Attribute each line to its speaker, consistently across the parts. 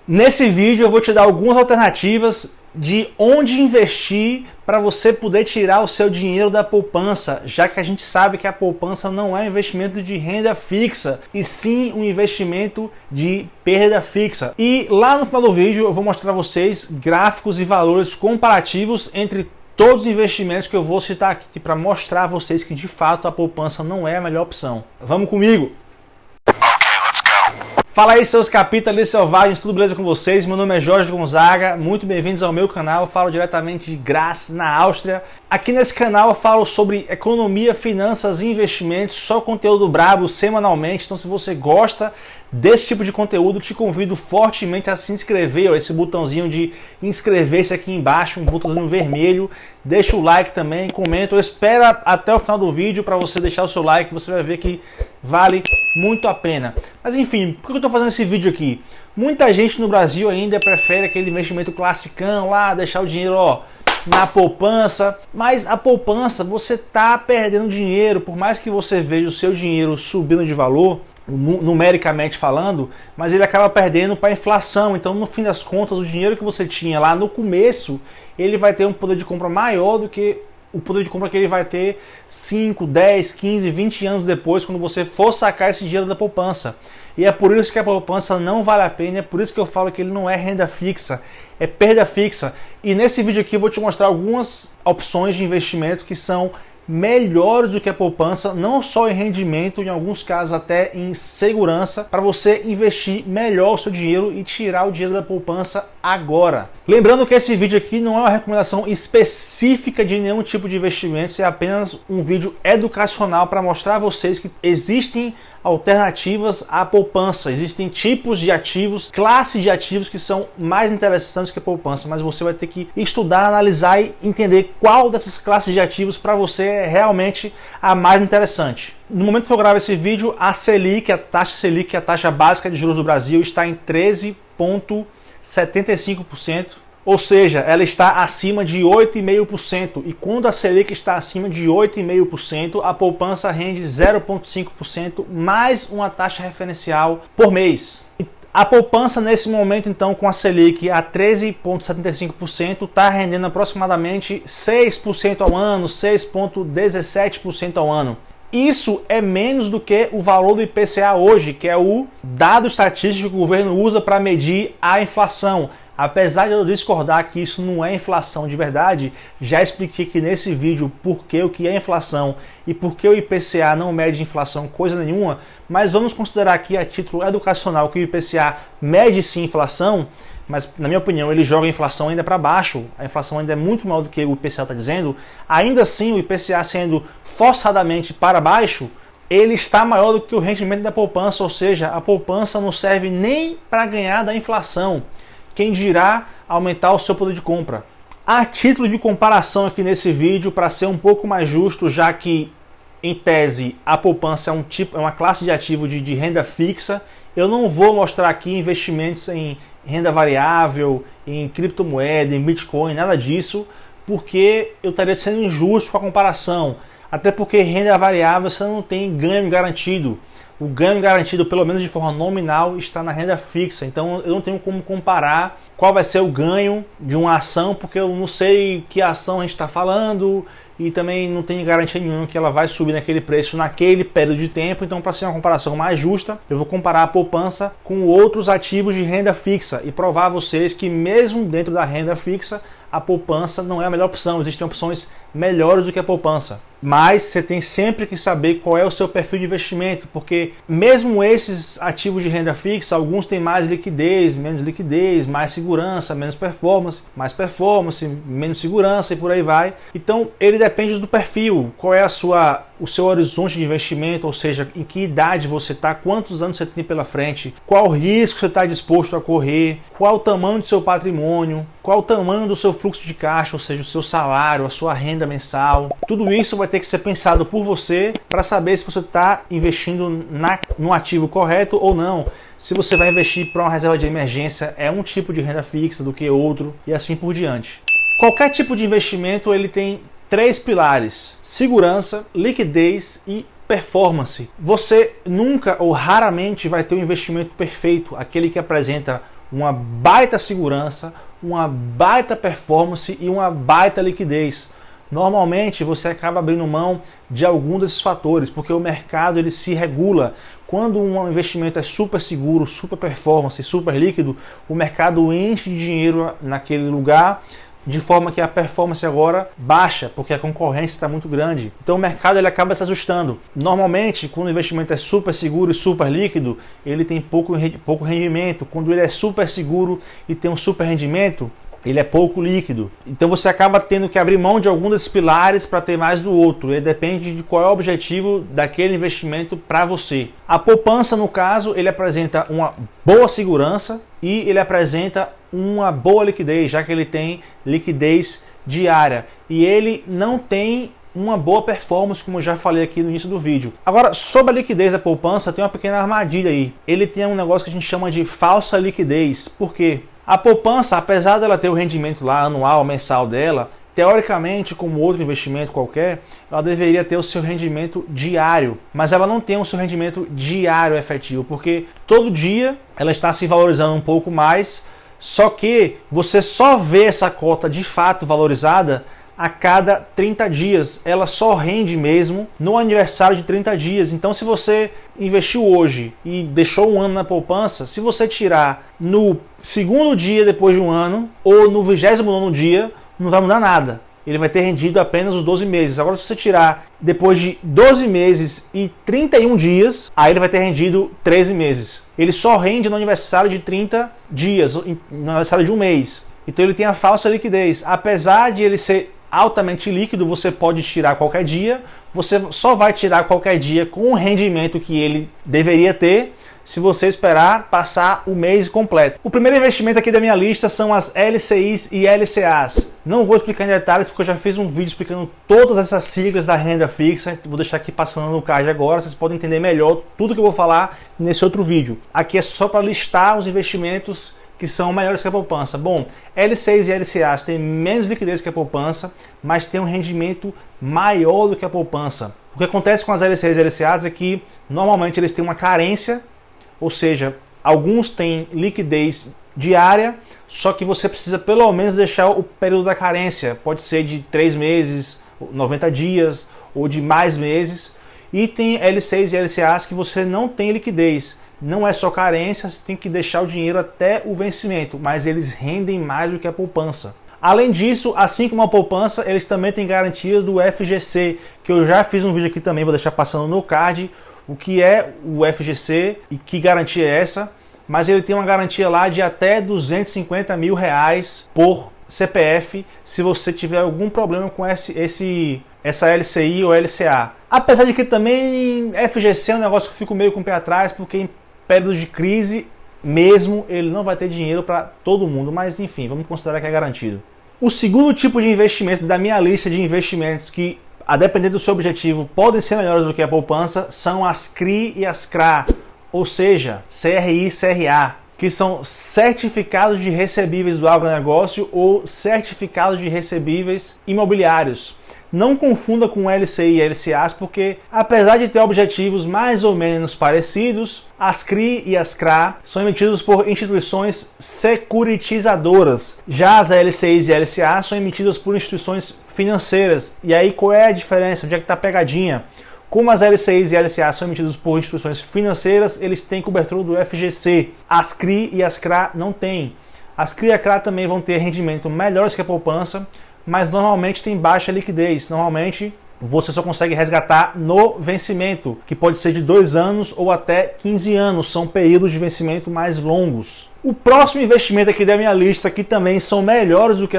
Speaker 1: Nesse vídeo eu vou te dar algumas alternativas de onde investir para você poder tirar o seu dinheiro da poupança, já que a gente sabe que a poupança não é um investimento de renda fixa, e sim um investimento de perda fixa. E lá no final do vídeo eu vou mostrar a vocês gráficos e valores comparativos entre todos os investimentos que eu vou citar aqui para mostrar a vocês que de fato a poupança não é a melhor opção. Vamos comigo! Fala aí, seus capitalistas selvagens, tudo beleza com vocês? Meu nome é Jorge Gonzaga, muito bem-vindos ao meu canal. Eu falo diretamente de Graz, na Áustria. Aqui nesse canal eu falo sobre economia, finanças e investimentos, só conteúdo brabo semanalmente. Então, se você gosta desse tipo de conteúdo, te convido fortemente a se inscrever, esse botãozinho de inscrever-se aqui embaixo, um botãozinho vermelho. Deixa o like também, comenta, espera até o final do vídeo para você deixar o seu like, você vai ver que vale muito a pena. Mas enfim, por que eu estou fazendo esse vídeo aqui? Muita gente no Brasil ainda prefere aquele investimento classicão lá, deixar o dinheiro na poupança, mas a poupança você está perdendo dinheiro, por mais que você veja o seu dinheiro subindo de valor, numericamente falando, mas ele acaba perdendo para a inflação. Então, no fim das contas, o dinheiro que você tinha lá no começo, ele vai ter um poder de compra maior do que o poder de compra que ele vai ter 5, 10, 15, 20 anos depois, quando você for sacar esse dinheiro da poupança. E é por isso que a poupança não vale a pena, é por isso que eu falo que ele não é renda fixa, é perda fixa. E nesse vídeo aqui eu vou te mostrar algumas opções de investimento que são melhores do que a poupança, não só em rendimento, em alguns casos até em segurança, para você investir melhor o seu dinheiro e tirar o dinheiro da poupança agora. Lembrando que esse vídeo aqui não é uma recomendação específica de nenhum tipo de investimento, é apenas um vídeo educacional para mostrar a vocês que existem alternativas à poupança. Existem tipos de ativos, classes de ativos que são mais interessantes que a poupança, mas você vai ter que estudar, analisar e entender qual dessas classes de ativos para você é realmente a mais interessante. No momento que eu gravo esse vídeo, a Selic, a taxa Selic, a taxa básica de juros do Brasil, está em 13,75%. Ou seja, ela está acima de 8,5%. E quando a Selic está acima de 8,5%, a poupança rende 0,5% mais uma taxa referencial por mês. A poupança nesse momento, então, com a Selic a 13,75%, está rendendo aproximadamente 6% ao ano, 6,17% ao ano. Isso é menos do que o valor do IPCA hoje, que é o dado estatístico que o governo usa para medir a inflação. Apesar de eu discordar que isso não é inflação de verdade, já expliquei aqui nesse vídeo por que o que é inflação e por que o IPCA não mede inflação coisa nenhuma, mas vamos considerar aqui a título educacional que o IPCA mede sim inflação, mas na minha opinião ele joga a inflação ainda para baixo, a inflação ainda é muito maior do que o IPCA está dizendo. Ainda assim, o IPCA sendo forçadamente para baixo, ele está maior do que o rendimento da poupança, ou seja, a poupança não serve nem para ganhar da inflação. Quem dirá aumentar o seu poder de compra. A título de comparação aqui nesse vídeo, para ser um pouco mais justo, já que em tese a poupança é uma classe de ativo de renda fixa, eu não vou mostrar aqui investimentos em renda variável, em criptomoeda, em Bitcoin, nada disso, porque eu estaria sendo injusto com a comparação. Até porque renda variável você não tem ganho garantido. O ganho garantido, pelo menos de forma nominal, está na renda fixa. Então eu não tenho como comparar qual vai ser o ganho de uma ação, porque eu não sei que ação a gente está falando e também não tem garantia nenhuma que ela vai subir naquele preço naquele período de tempo. Então, para ser uma comparação mais justa, eu vou comparar a poupança com outros ativos de renda fixa e provar a vocês que mesmo dentro da renda fixa, a poupança não é a melhor opção. Existem opções melhores do que a poupança. Mas você tem sempre que saber qual é o seu perfil de investimento, porque mesmo esses ativos de renda fixa, alguns têm mais liquidez, menos liquidez, mais segurança, menos performance, mais performance, menos segurança e por aí vai. Então ele depende do perfil, qual é o seu horizonte de investimento, ou seja, em que idade você está, quantos anos você tem pela frente, qual risco você está disposto a correr, qual o tamanho do seu patrimônio, qual o tamanho do seu fluxo de caixa, ou seja, o seu salário, a sua renda mensal. Tudo isso vai ter que ser pensado por você para saber se você está investindo no ativo correto ou não. Se você vai investir para uma reserva de emergência, é um tipo de renda fixa do que outro e assim por diante. Qualquer tipo de investimento ele tem 3 pilares: segurança, liquidez e performance. Você nunca ou raramente vai ter um investimento perfeito, aquele que apresenta uma baita segurança, uma baita performance e uma baita liquidez. Normalmente você acaba abrindo mão de algum desses fatores, porque o mercado ele se regula. Quando um investimento é super seguro, super performance, super líquido, o mercado enche de dinheiro naquele lugar, de forma que a performance agora baixa, porque a concorrência está muito grande. Então o mercado ele acaba se ajustando. Normalmente, quando o investimento é super seguro e super líquido, ele tem pouco rendimento. Quando ele é super seguro e tem um super rendimento, ele é pouco líquido. Então você acaba tendo que abrir mão de algum desses pilares para ter mais do outro. Ele depende de qual é o objetivo daquele investimento para você. A poupança, no caso, ele apresenta uma boa segurança e ele apresenta uma boa liquidez, já que ele tem liquidez diária. E ele não tem uma boa performance, como eu já falei aqui no início do vídeo. Agora, sobre a liquidez da poupança, tem uma pequena armadilha aí. Ele tem um negócio que a gente chama de falsa liquidez. Por quê? A poupança, apesar dela ter o rendimento lá anual, mensal dela, teoricamente, como outro investimento qualquer, ela deveria ter o seu rendimento diário, mas ela não tem o seu rendimento diário efetivo, porque todo dia ela está se valorizando um pouco mais, só que você só vê essa cota de fato valorizada a cada 30 dias. Ela só rende mesmo no aniversário de 30 dias. Então, se você investiu hoje e deixou um ano na poupança, se você tirar no segundo dia depois de um ano ou no 29º dia, não vai mudar nada. Ele vai ter rendido apenas os 12 meses. Agora, se você tirar depois de 12 meses e 31 dias, aí ele vai ter rendido 13 meses. Ele só rende no aniversário de 30 dias, no aniversário de um mês. Então, ele tem a falsa liquidez. Apesar de ele ser altamente líquido, você pode tirar qualquer dia, você só vai tirar qualquer dia com o rendimento que ele deveria ter se você esperar passar o mês completo. O primeiro investimento aqui da minha lista são as LCIs e LCAs. Não vou explicar em detalhes porque eu já fiz um vídeo explicando todas essas siglas da renda fixa, vou deixar aqui passando no card agora, vocês podem entender melhor tudo que eu vou falar nesse outro vídeo. Aqui é só para listar os investimentos que são maiores que a poupança. Bom, LCs e LCAs têm menos liquidez que a poupança, mas tem um rendimento maior do que a poupança. O que acontece com as LCs e LCAs é que normalmente eles têm uma carência, ou seja, alguns têm liquidez diária, só que você precisa pelo menos deixar o período da carência, pode ser de 3 meses, 90 dias ou de mais meses. E tem LCs e LCAs que você não tem liquidez. Não é só carência, você tem que deixar o dinheiro até o vencimento, mas eles rendem mais do que a poupança. Além disso, assim como a poupança, eles também têm garantias do FGC, que eu já fiz um vídeo aqui também, vou deixar passando no card, o que é o FGC e que garantia é essa, mas ele tem uma garantia lá de até R$250 mil por CPF, se você tiver algum problema com essa LCI ou LCA. Apesar de que também FGC é um negócio que eu fico meio com o pé atrás, porque em períodos de crise mesmo, ele não vai ter dinheiro para todo mundo, mas enfim, vamos considerar que é garantido. O segundo tipo de investimento da minha lista de investimentos que, a depender do seu objetivo, podem ser melhores do que a poupança, são as CRI e as CRA, ou seja, CRI e CRA, que são certificados de recebíveis do agronegócio ou certificados de recebíveis imobiliários. Não confunda com LCI e LCAs, porque apesar de ter objetivos mais ou menos parecidos, as CRI e as CRA são emitidas por instituições securitizadoras. Já as LCIs e LCAs são emitidas por instituições financeiras. E aí qual é a diferença? Onde é que está a pegadinha? Como as LCIs e LCAs são emitidas por instituições financeiras, eles têm cobertura do FGC. As CRI e as CRA não têm. As CRI e a CRA também vão ter rendimento melhores que a poupança, mas normalmente tem baixa liquidez. Normalmente você só consegue resgatar no vencimento, que pode ser de 2 anos ou até 15 anos, são períodos de vencimento mais longos. O próximo investimento aqui da minha lista, que também são melhores do que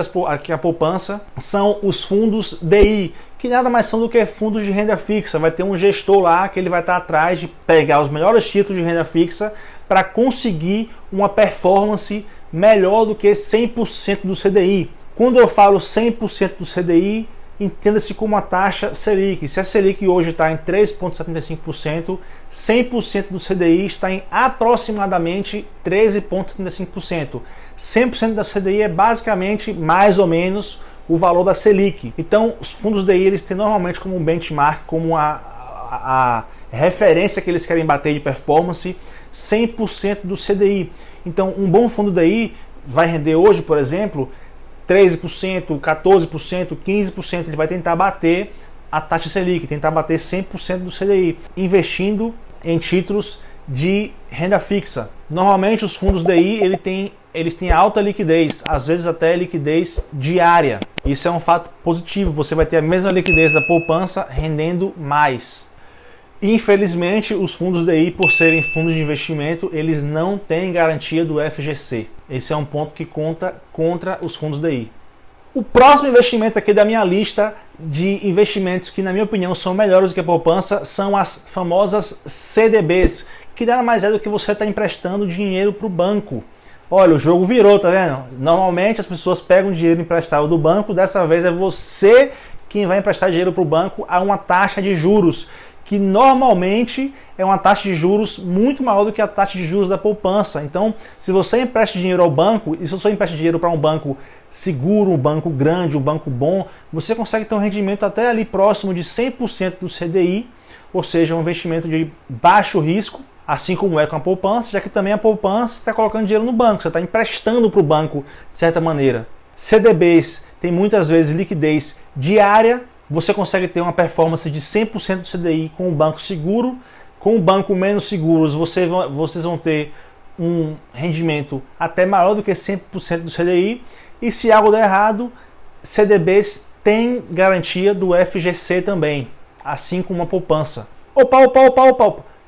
Speaker 1: a poupança, são os fundos DI, que nada mais são do que fundos de renda fixa. Vai ter um gestor lá que ele vai estar atrás de pegar os melhores títulos de renda fixa para conseguir uma performance melhor do que 100% do CDI. Quando eu falo 100% do CDI, entenda-se como a taxa Selic. Se a Selic hoje está em 3,75%, 100% do CDI está em aproximadamente 13,75%. 100% da CDI é basicamente mais ou menos o valor da Selic. Então, os fundos DI eles têm normalmente como um benchmark, como a referência que eles querem bater de performance, 100% do CDI. Então, um bom fundo DI vai render hoje, por exemplo, 13%, 14%, 15%. Ele vai tentar bater a taxa Selic, tentar bater 100% do CDI, investindo em títulos de renda fixa. Normalmente os fundos DI eles têm alta liquidez, às vezes até liquidez diária. Isso é um fato positivo, você vai ter a mesma liquidez da poupança rendendo mais. Infelizmente, os fundos DI, por serem fundos de investimento, eles não têm garantia do FGC. Esse é um ponto que conta contra os fundos DI. O próximo investimento aqui da minha lista de investimentos que, na minha opinião, são melhores do que a poupança são as famosas CDBs, que nada mais é do que você estar emprestando dinheiro para o banco. Olha, o jogo virou, tá vendo? Normalmente as pessoas pegam dinheiro emprestado do banco, dessa vez é você quem vai emprestar dinheiro para o banco a uma taxa de juros, que normalmente é uma taxa de juros muito maior do que a taxa de juros da poupança. Então, se você empresta dinheiro ao banco, e se você empresta dinheiro para um banco seguro, um banco grande, um banco bom, você consegue ter um rendimento até ali próximo de 100% do CDI, ou seja, um investimento de baixo risco, assim como é com a poupança, já que também a poupança está colocando dinheiro no banco, você está emprestando para o banco de certa maneira. CDBs tem muitas vezes liquidez diária, você consegue ter uma performance de 100% do CDI com o banco seguro. Com o banco menos seguros, vocês vão ter um rendimento até maior do que 100% do CDI. E se algo der errado, CDBs têm garantia do FGC também, assim como a poupança. Opa!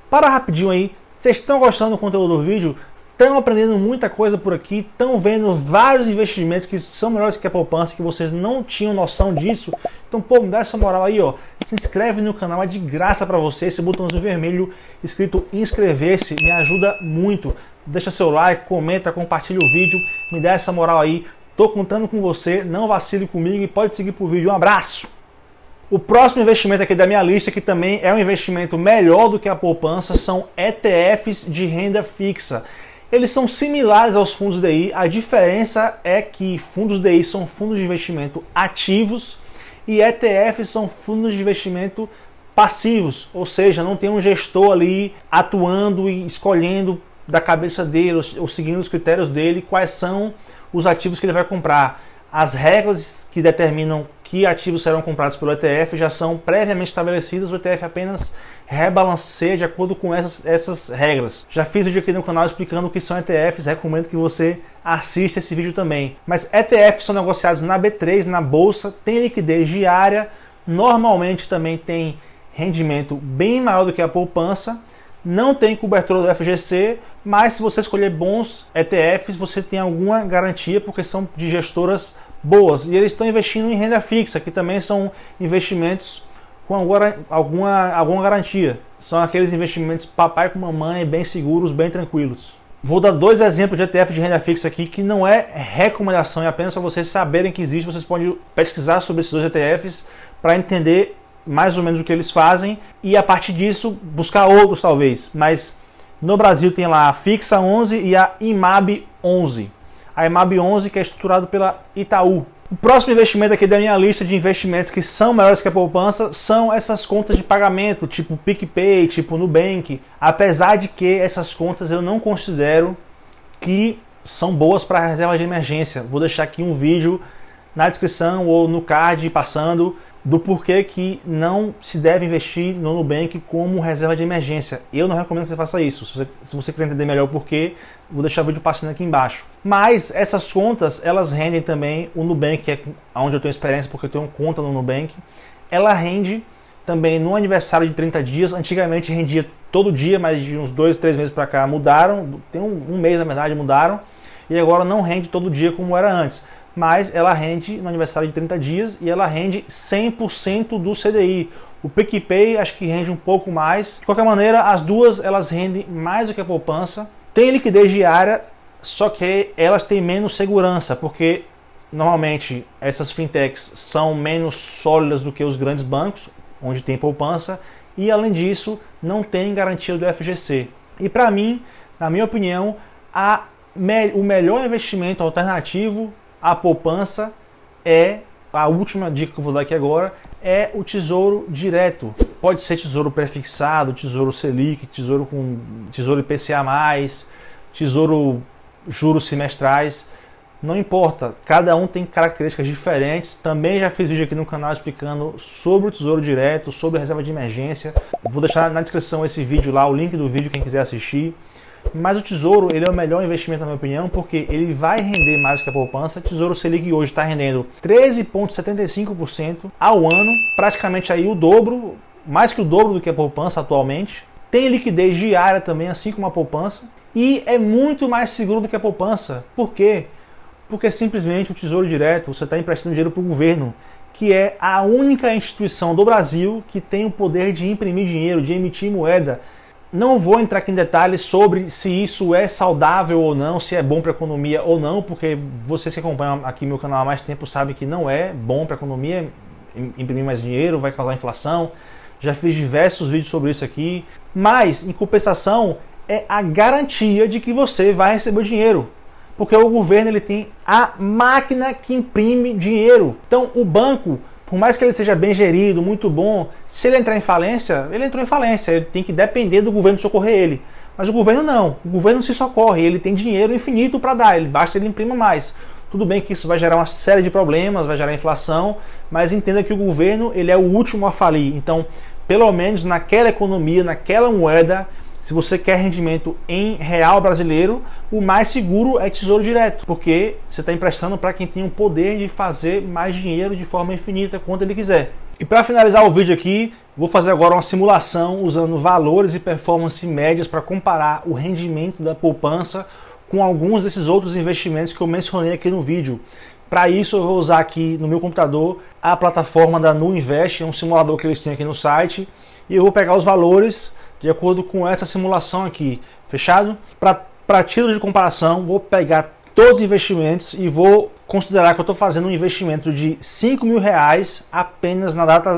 Speaker 1: Para rapidinho aí, vocês estão gostando do conteúdo do vídeo? Estão aprendendo muita coisa por aqui, estão vendo vários investimentos que são melhores que a poupança, que vocês não tinham noção disso. Então, pô, me dá essa moral aí, ó. Se inscreve no canal, é de graça para você. Esse botãozinho vermelho escrito inscrever-se me ajuda muito. Deixa seu like, comenta, compartilha o vídeo, me dá essa moral aí. Tô contando com você, não vacile comigo e pode seguir pro vídeo. Um abraço! O próximo investimento aqui da minha lista, que também é um investimento melhor do que a poupança, são ETFs de renda fixa. Eles são similares aos fundos DI, a diferença é que fundos DI são fundos de investimento ativos e ETFs são fundos de investimento passivos, ou seja, não tem um gestor ali atuando e escolhendo da cabeça dele ou seguindo os critérios dele quais são os ativos que ele vai comprar. As regras que determinam que ativos serão comprados pelo ETF já são previamente estabelecidas, o ETF apenas rebalanceia de acordo com essas regras. Já fiz vídeo aqui no canal explicando o que são ETFs, recomendo que você assista esse vídeo também. Mas ETFs são negociados na B3, na bolsa, tem liquidez diária, normalmente também tem rendimento bem maior do que a poupança, não tem cobertura do FGC, mas se você escolher bons ETFs, você tem alguma garantia, porque são de gestoras boas. E eles estão investindo em renda fixa, que também são investimentos com alguma garantia. São aqueles investimentos papai com mamãe, bem seguros, bem tranquilos. Vou dar dois exemplos de ETF de renda fixa aqui, que não é recomendação, é apenas para vocês saberem que existe. Vocês podem pesquisar sobre esses dois ETFs para entender mais ou menos o que eles fazem e a partir disso buscar outros talvez. Mas no Brasil tem lá a Fixa 11 e a IMAB 11. A IMAB 11 que é estruturado pela Itaú. O próximo investimento aqui da minha lista de investimentos que são melhores que a poupança são essas contas de pagamento, tipo PicPay, tipo Nubank. Apesar de que essas contas eu não considero que são boas para reserva de emergência. Vou deixar aqui um vídeo na descrição ou no card passando do porquê que não se deve investir no Nubank como reserva de emergência. Eu não recomendo que você faça isso. Se você quiser entender melhor o porquê, vou deixar o vídeo passando aqui embaixo. Mas essas contas, elas rendem também. O Nubank, que é onde eu tenho experiência, porque eu tenho conta no Nubank, ela rende também no aniversário de 30 dias. Antigamente rendia todo dia, mas de uns 2, 3 meses para cá mudaram. Tem um mês, na verdade, mudaram. E agora não rende todo dia como era antes. Mas ela rende no aniversário de 30 dias e ela rende 100% do CDI. O PicPay acho que rende um pouco mais. De qualquer maneira, as duas elas rendem mais do que a poupança. Tem liquidez diária, só que elas têm menos segurança, porque normalmente essas fintechs são menos sólidas do que os grandes bancos, onde tem poupança, e além disso não tem garantia do FGC. E para mim, na minha opinião, o melhor investimento alternativo à poupança é, a última dica que eu vou dar aqui agora, é o tesouro direto. Pode ser tesouro prefixado, tesouro Selic, tesouro IPCA+, tesouro juros semestrais, não importa, cada um tem características diferentes. Também já fiz vídeo aqui no canal explicando sobre o Tesouro Direto, sobre a reserva de emergência. Vou deixar na descrição esse vídeo lá, o link do vídeo, quem quiser assistir. Mas o Tesouro, ele é o melhor investimento na minha opinião, porque ele vai render mais que a poupança. O Tesouro Selic hoje está rendendo 13,75% ao ano, praticamente aí o dobro, mais que o dobro do que a poupança atualmente. Tem liquidez diária também, assim como a poupança, e é muito mais seguro do que a poupança. Por quê? Porque simplesmente o Tesouro Direto, você está emprestando dinheiro para o governo, que é a única instituição do Brasil que tem o poder de imprimir dinheiro, de emitir moeda. Não vou entrar aqui em detalhes sobre se isso é saudável ou não, se é bom para a economia ou não, porque vocês que acompanham aqui meu canal há mais tempo sabem que não é bom para a economia imprimir mais dinheiro, vai causar inflação. Já fiz diversos vídeos sobre isso aqui, mas em compensação é a garantia de que você vai receber o dinheiro. Porque o governo ele tem a máquina que imprime dinheiro. Então o banco, por mais que ele seja bem gerido, muito bom, se ele entrar em falência, ele entrou em falência. Ele tem que depender do governo socorrer ele. Mas o governo não. O governo se socorre. Ele tem dinheiro infinito para dar. Basta ele imprimir mais. Tudo bem que isso vai gerar uma série de problemas, vai gerar inflação, mas entenda que o governo ele é o último a falir. Então, pelo menos naquela economia, naquela moeda, se você quer rendimento em real brasileiro, o mais seguro é Tesouro Direto, porque você está emprestando para quem tem o poder de fazer mais dinheiro de forma infinita, quanto ele quiser. E para finalizar o vídeo aqui, vou fazer agora uma simulação usando valores e performance médias para comparar o rendimento da poupança com alguns desses outros investimentos que eu mencionei aqui no vídeo. Para isso eu vou usar aqui no meu computador a plataforma da NuInvest, é um simulador que eles têm aqui no site, e eu vou pegar os valores de acordo com essa simulação aqui, fechado? Para título de comparação, vou pegar todos os investimentos e vou considerar que eu estou fazendo um investimento de R$5.000 apenas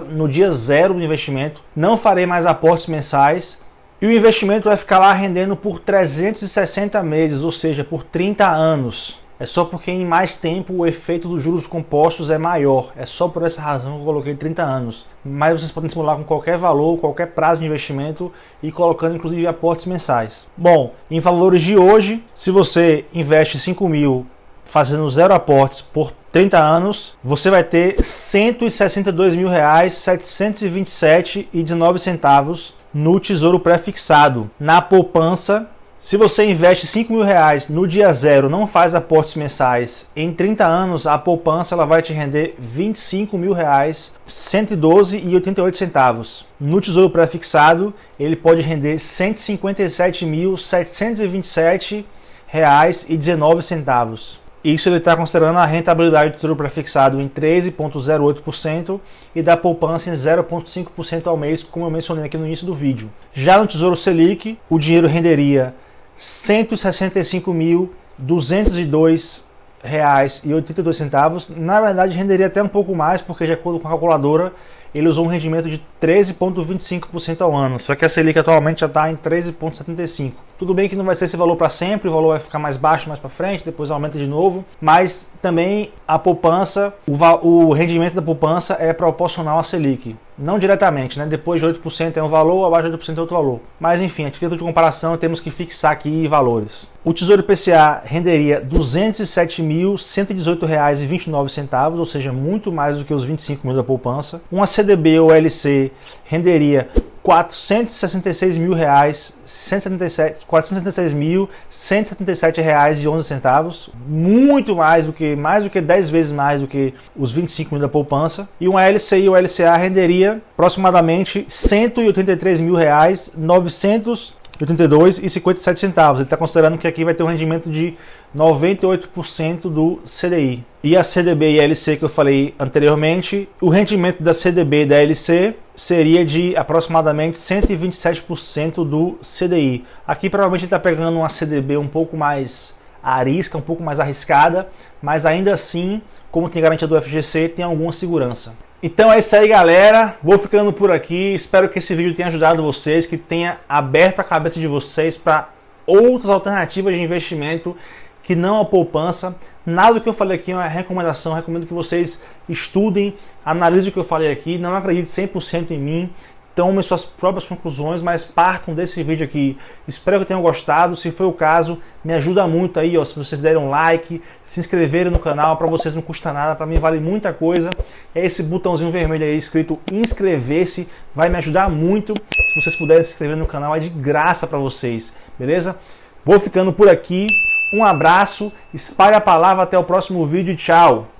Speaker 1: no dia zero do investimento. Não farei mais aportes mensais e o investimento vai ficar lá rendendo por 360 meses, ou seja, por 30 anos. É só porque em mais tempo o efeito dos juros compostos é maior. É só por essa razão que eu coloquei 30 anos. Mas vocês podem simular com qualquer valor, qualquer prazo de investimento e colocando inclusive aportes mensais. Bom, em valores de hoje, se você investe 5.000 fazendo zero aportes por 30 anos, você vai ter R$162.727,19 no Tesouro Pré-fixado. Na poupança, se você investe R$5.000 no dia zero, não faz aportes mensais, em 30 anos a poupança ela vai te render R$25.112,88. No Tesouro Pré-fixado, ele pode render R$157.727,19. Isso ele está considerando a rentabilidade do Tesouro Pré-fixado em 13,08% e da poupança em 0,5% ao mês, como eu mencionei aqui no início do vídeo. Já no Tesouro Selic, o dinheiro renderia R$165.202,82. Na verdade, renderia até um pouco mais, porque de acordo com a calculadora, ele usou um rendimento de 13,25% ao ano. Só que a Selic atualmente já está em 13,75%. Tudo bem que não vai ser esse valor para sempre, o valor vai ficar mais baixo mais para frente, depois aumenta de novo. Mas também a poupança, o rendimento da poupança é proporcional à Selic. Não diretamente, né? Depois de 8% é um valor, abaixo de 8% é outro valor. Mas enfim, a título de comparação temos que fixar aqui valores. O Tesouro IPCA renderia R$207.118,29, ou seja, muito mais do que os 25.000 da poupança. Uma CDB ou LC renderia R$466.177,11, muito mais do que 10 vezes mais do que os 25.000 da poupança. E uma LCI ou LCA renderia aproximadamente R$183.982,57. Ele está considerando que aqui vai ter um rendimento de 98% do CDI. E a CDB e a LC que eu falei anteriormente, o rendimento da CDB e da LC seria de aproximadamente 127% do CDI. Aqui provavelmente ele está pegando uma CDB um pouco mais arisca, um pouco mais arriscada, mas ainda assim, como tem garantia do FGC, tem alguma segurança. Então é isso aí, galera. Vou ficando por aqui. Espero que esse vídeo tenha ajudado vocês, que tenha aberto a cabeça de vocês para outras alternativas de investimento que não a poupança. Nada do que eu falei aqui é uma recomendação. Recomendo que vocês estudem, analisem o que eu falei aqui. Não acredite 100% em mim. tomem suas próprias conclusões, mas partam desse vídeo aqui. Espero que tenham gostado. Se foi o caso, me ajuda muito aí, ó, se vocês derem um like, se inscreverem no canal, para vocês não custa nada, para mim vale muita coisa. É esse botãozinho vermelho aí escrito inscrever-se, vai me ajudar muito. Se vocês puderem se inscrever no canal, é de graça para vocês, beleza? Vou ficando por aqui. Um abraço, espalhe a palavra, até o próximo vídeo e tchau!